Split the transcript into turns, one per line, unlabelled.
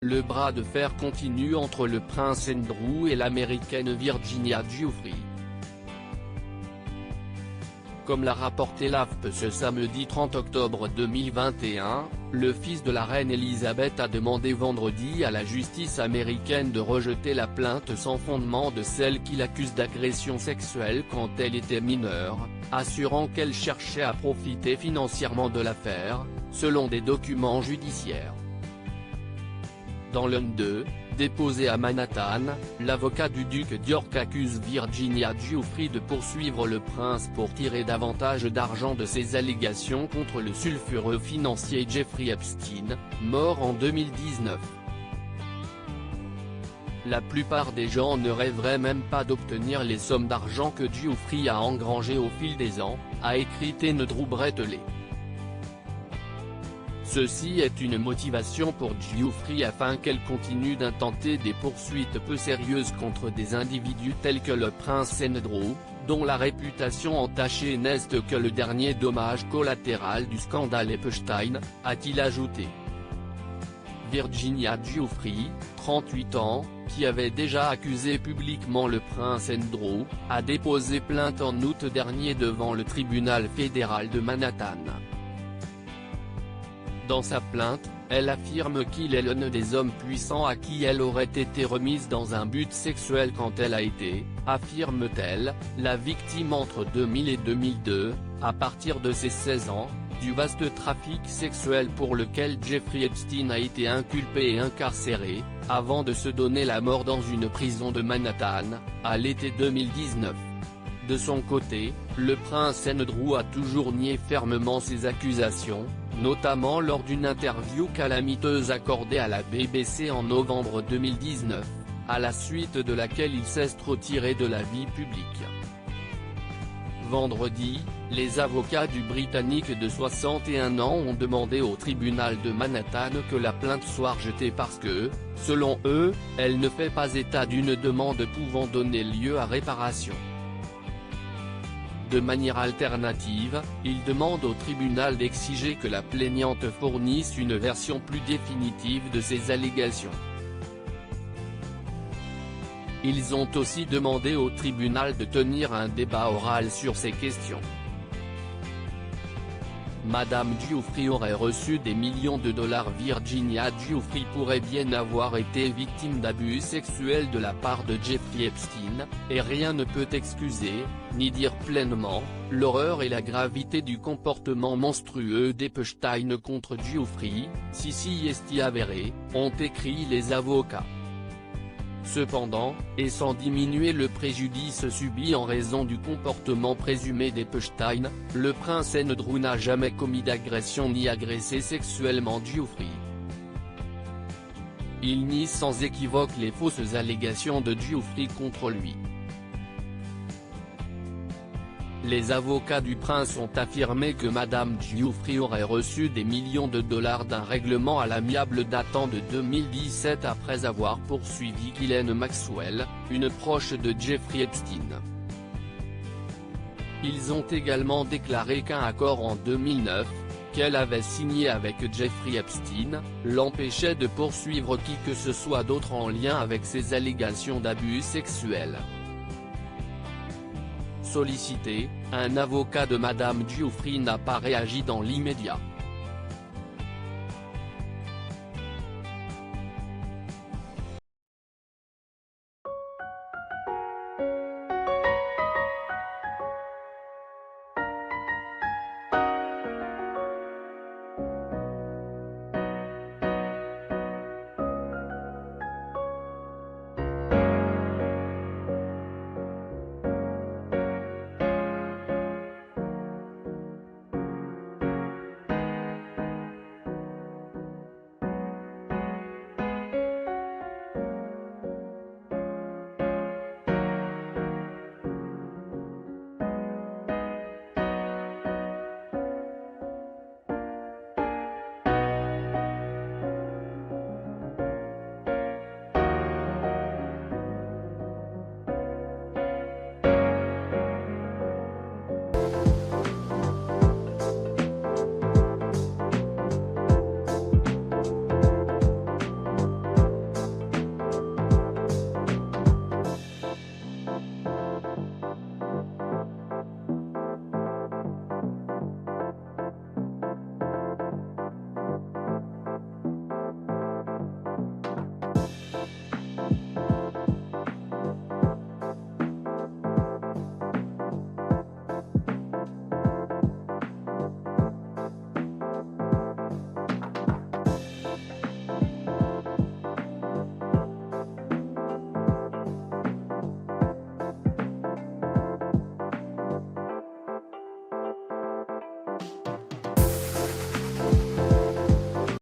le bras de fer continue entre le prince Andrew et l'américaine Virginia Giuffre. Comme l'a rapporté l'AFP ce samedi 30 octobre 2021, le fils de la reine Elisabeth a demandé vendredi à la justice américaine de rejeter la plainte sans fondement de celle qui l'accuse d'agression sexuelle quand elle était mineure, assurant qu'elle cherchait à profiter financièrement de l'affaire, selon des documents judiciaires. Dans l'un d'eux, déposé à Manhattan, l'avocat du duc d'York accuse Virginia Giuffre de poursuivre le prince pour tirer davantage d'argent de ses allégations contre le sulfureux financier Jeffrey Epstein, mort en 2019. La plupart des gens ne rêveraient même pas d'obtenir les sommes d'argent que Giuffre a engrangées au fil des ans, a écrit Andrew Bretley. Ceci est une motivation pour Giuffre afin qu'elle continue d'intenter des poursuites peu sérieuses contre des individus tels que le prince Andrew, dont la réputation entachée n'est que le dernier dommage collatéral du scandale Epstein, a-t-il ajouté. Virginia Giuffre, 38 ans, qui avait déjà accusé publiquement le prince Andrew, a déposé plainte en août dernier devant le tribunal fédéral de Manhattan. Dans sa plainte, elle affirme qu'il est l'un des hommes puissants à qui elle aurait été remise dans un but sexuel quand elle a été, affirme-t-elle, la victime entre 2000 et 2002, à partir de ses 16 ans, du vaste trafic sexuel pour lequel Jeffrey Epstein a été inculpé et incarcéré, avant de se donner la mort dans une prison de Manhattan, à l'été 2019. De son côté, le prince Andrew a toujours nié fermement ces accusations, notamment lors d'une interview calamiteuse accordée à la BBC en novembre 2019, à la suite de laquelle il s'est retiré de la vie publique. Vendredi, les avocats du Britannique de 61 ans ont demandé au tribunal de Manhattan que la plainte soit rejetée parce que, selon eux, elle ne fait pas état d'une demande pouvant donner lieu à réparation. De manière alternative, ils demandent au tribunal d'exiger que la plaignante fournisse une version plus définitive de ses allégations. Ils ont aussi demandé au tribunal de tenir un débat oral sur ces questions. Madame Giuffre aurait reçu des millions de dollars. Virginia Giuffre pourrait bien avoir été victime d'abus sexuels de la part de Jeffrey Epstein, et rien ne peut excuser, ni dire pleinement, l'horreur et la gravité du comportement monstrueux d'Epstein contre Giuffre, si est avéré, ont écrit les avocats. Cependant, et sans diminuer le préjudice subi en raison du comportement présumé d'Epstein, le prince Andrew n'a jamais commis d'agression ni agressé sexuellement Giuffre. Il nie sans équivoque les fausses allégations de Giuffre contre lui. Les avocats du prince ont affirmé que Madame Giuffre aurait reçu des millions de dollars d'un règlement à l'amiable datant de 2017 après avoir poursuivi Ghislaine Maxwell, une proche de Jeffrey Epstein. Ils ont également déclaré qu'un accord en 2009, qu'elle avait signé avec Jeffrey Epstein, l'empêchait de poursuivre qui que ce soit d'autre en lien avec ces allégations d'abus sexuels. Sollicité, un avocat de Madame Giuffre n'a pas réagi dans l'immédiat.